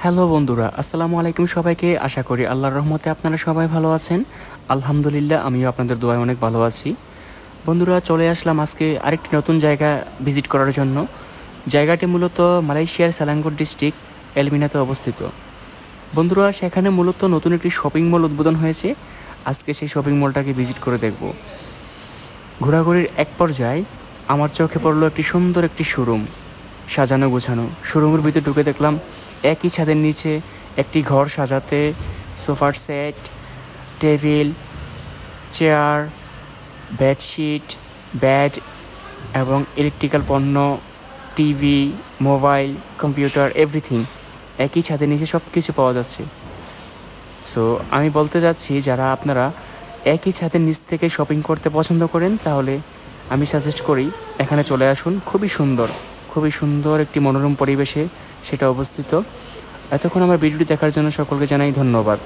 Hello বন্ধুরা, আসসালামু আলাইকুম সবাইকে। আশা করি আল্লাহর রহমতে আপনারা সবাই ভালো আছেন। আলহামদুলিল্লাহ, আমিও আপনাদের দোয়ায় অনেক ভালো আছি। বন্ধুরা, চলে আসলাম আজকে আরেকটি নতুন জায়গা ভিজিট করার জন্য। জায়গাটি মূলত মালয়েশিয়ার সেলাঙ্গোট ডিস্ট্রিক্ট এলমিনাতে অবস্থিত। বন্ধুরা, সেখানে মূলত নতুন একটি শপিং মল উদ্বোধন হয়েছে। আজকে সেই শপিং মলটাকে ভিজিট করে দেখব। ঘোরাঘুরির এক পর্যায়ে আমার চোখে পড়লো একটি সুন্দর একটি শোরুম, সাজানো গোছানো। শোরুমের ভিতরে ঢুকে দেখলাম একই ছাদের নিচে একটি ঘর সাজাতে সোফার set, table, chair, bedsheet, bed এবং ইলেকট্রিক্যাল পণ্য, টিভি, মোবাইল, কম্পিউটার, এভরিথিং একই ছাদের নিচে সব কিছু পাওয়া যাচ্ছে। সো আমি বলতে যাচ্ছি, যারা আপনারা একই ছাদের নিচ থেকে শপিং করতে পছন্দ করেন, তাহলে আমি সাজেস্ট করি এখানে চলে আসুন। খুবই সুন্দর একটি মনোরম পরিবেশে সেটা অবস্থিত। এতক্ষণ আমার ভিডিওটি দেখার জন্য সকলকে জানাই ধন্যবাদ।